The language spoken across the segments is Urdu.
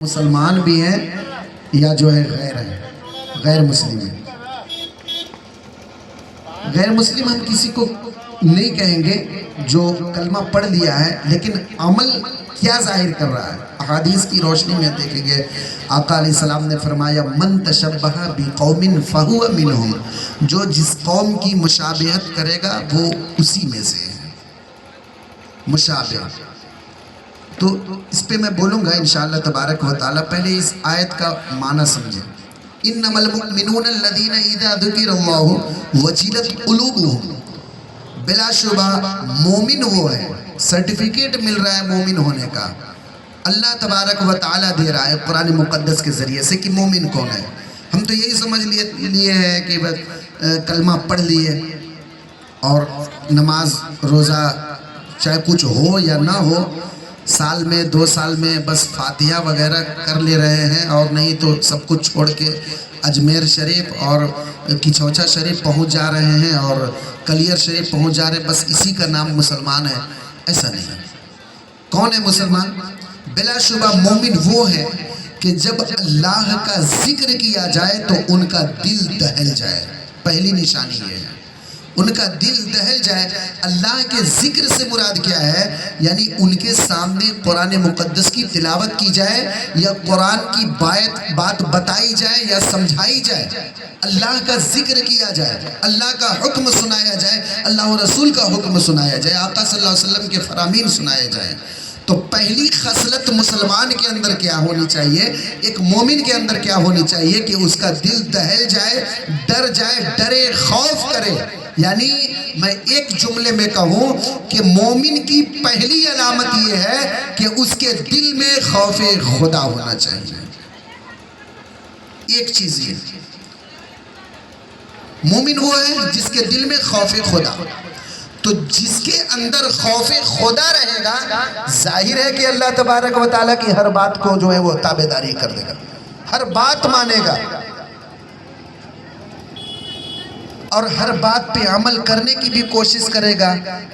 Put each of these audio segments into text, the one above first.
مسلمان بھی ہیں یا جو ہے غیر مسلم ہیں۔ غیر مسلم ہم کسی کو نہیں کہیں گے جو کلمہ پڑھ لیا ہے لیکن عمل کیا ظاہر کر رہا ہے۔ احادیث کی روشنی میں دیکھیں گے آقا علیہ السلام نے فرمایا من تشبہ بقوم فہو منہم، جو جس قوم کی مشابہت کرے گا وہ اسی میں سے ہے۔ مشابہ تو اس پہ میں بولوں گا انشاءاللہ تبارک و تعالی۔ پہلے اس آیت کا معنی سمجھیں۔ انما المؤمنون الذین اذا ذکر اللہ وجلت قلوبہم، بلا شبہ مومن وہ ہے، سرٹیفکیٹ مل رہا ہے مومن ہونے کا، اللہ تبارک و تعالی دے رہا ہے قرآن مقدس کے ذریعے سے کہ مومن کون ہے۔ ہم تو یہی سمجھ لیے ہیں کہ کلمہ پڑھ لیے اور نماز روزہ چاہے کچھ ہو یا نہ ہو، سال میں 2 سال میں بس فاتحہ وغیرہ کر لے رہے ہیں، اور نہیں تو سب کچھ چھوڑ کے اجمیر شریف اور کچھوچا شریف پہنچ جا رہے ہیں اور کلیر شریف پہنچ جا رہے ہیں، بس اسی کا نام مسلمان ہے۔ ایسا نہیں۔ کون ہے مسلمان؟ بلا شبہ مومن وہ ہے کہ جب اللہ کا ذکر کیا جائے تو ان کا دل دہل جائے۔ پہلی نشانی یہ ہے، ان کا دل دہل جائے۔ اللہ کے ذکر سے مراد کیا ہے؟ یعنی ان کے سامنے قرآن مقدس کی تلاوت کی جائے یا قرآن کی بات بتائی جائے یا سمجھائی جائے، اللہ کا ذکر کیا جائے، اللہ کا حکم سنایا جائے، اللہ و رسول کا حکم سنایا جائے، آقا صلی اللہ علیہ وسلم کے فرامین سنائے جائیں۔ تو پہلی خصلت مسلمان کے اندر کیا ہونی چاہیے، ایک مومن کے اندر کیا ہونی چاہیے کہ اس کا دل دہل جائے، ڈر جائے، ڈرے، خوف کرے۔ یعنی میں ایک جملے میں کہوں کہ مومن کی پہلی علامت یہ ہے کہ اس کے دل میں خوف خدا ہونا چاہیے۔ ایک چیز یہ، مومن وہ ہے جس کے دل میں خوف خدا۔ تو جس کے اندر خوف خدا رہے گا، ظاہر ہے کہ اللہ تبارک و تعالیٰ کی ہر بات کو جو ہے وہ تابعداری کر دے گا، ہر بات مانے گا اور ہر بات پہ عمل کرنے کی بھی کوشش کرے گا۔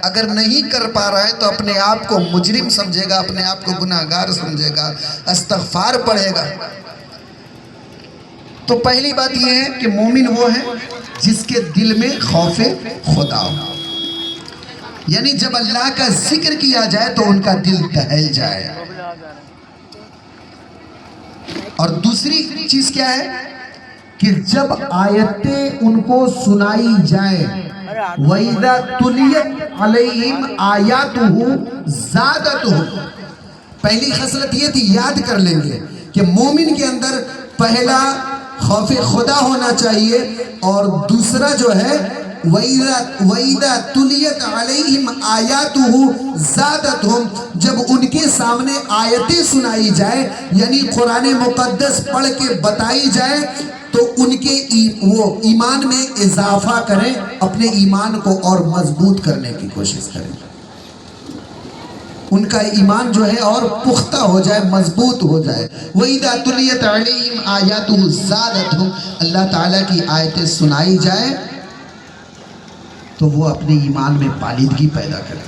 اگر نہیں کر پا رہا ہے تو اپنے آپ کو مجرم سمجھے گا، اپنے آپ کو گناہگار سمجھے گا، استغفار پڑھے گا۔ تو پہلی بات یہ ہے کہ مومن وہ ہے جس کے دل میں خوف خدا ہو، یعنی جب اللہ کا ذکر کیا جائے تو ان کا دل دہل جائے۔ اور دوسری چیز کیا ہے کہ جب آیتیں ان کو سنائی جائیں، وَإِذَا تُلِيَتْ عَلَيْهِمْ آيَاتُهُ زَادَتْهُمْ۔ پہلی خصلت یہ تھی، یاد کر لیں گے کہ مومن کے اندر پہلا خوف خدا ہونا چاہیے، اور دوسرا جو ہے وَإِذَا تُلِيَتْ عَلَيْهِمْ آيَاتُهُ زَادَتْهُمْ۔ جب ان کے سامنے آیتیں سنائی جائے، یعنی قرآن مقدس پڑھ کے بتائی جائے، تو ان کے وہ ایمان میں اضافہ کریں، اپنے ایمان کو اور مضبوط کرنے کی کوشش کریں، ان کا ایمان جو ہے اور پختہ ہو جائے، مضبوط ہو جائے۔ وَإِذَا تُلِيَتْ عَلَيْهِمْ آيَاتُهُ زَادَتْهُمْ، اللہ تعالیٰ کی آیتیں سنائی جائے تو وہ اپنے ایمان میں پالیدگی پیدا کریں۔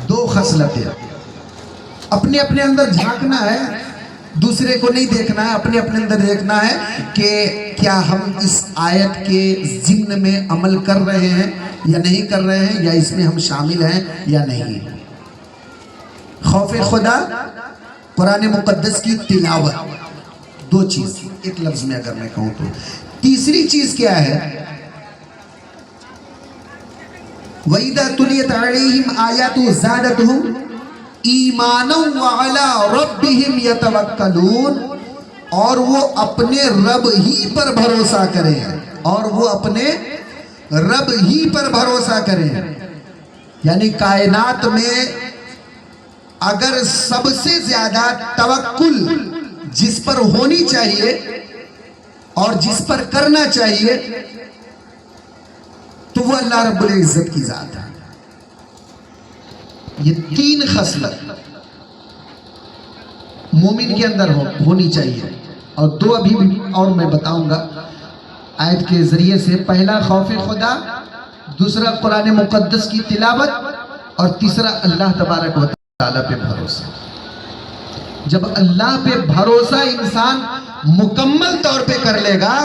2 خصلتیں، اپنے اندر جھانکنا ہے، دوسرے کو نہیں دیکھنا ہے، اپنے اندر دیکھنا ہے کہ کیا ہم اس آیت کے ضمن میں عمل کر رہے ہیں یا نہیں کر رہے ہیں، یا اس میں ہم شامل ہیں یا نہیں۔ خوف خدا، قرآن مقدس کی تلاوت، 2 چیز ایک لفظ میں اگر میں کہوں تو۔ تیسری چیز کیا ہے؟ وَإِذَا تُلِيَتْ عَلَيْهِمْ آيَاتُهُ زَادَتْهُمْ إِيمَانًا وَعَلَىٰ رَبِّهِمْ يَتَوَكَّلُونَ، اور وہ اپنے رب ہی پر بھروسہ کریں، اور وہ اپنے رب ہی پر بھروسہ کریں۔ یعنی کائنات میں اگر سب سے زیادہ توکل جس پر ہونی چاہیے اور جس پر کرنا چاہیے تو وہ اللہ رب العزت کی ذات ہے۔ یہ 3 خصلت مومن کے اندر ہونی چاہیے، اور 2 ابھی بھی اور میں بتاؤں گا آیت کے ذریعے سے۔ پہلا خوف خدا، دوسرا قرآن مقدس کی تلاوت، اور تیسرا اللہ تبارک و تعالیٰ پہ بھروسہ۔ جب اللہ پہ بھروسہ انسان مکمل طور پہ کر لے گا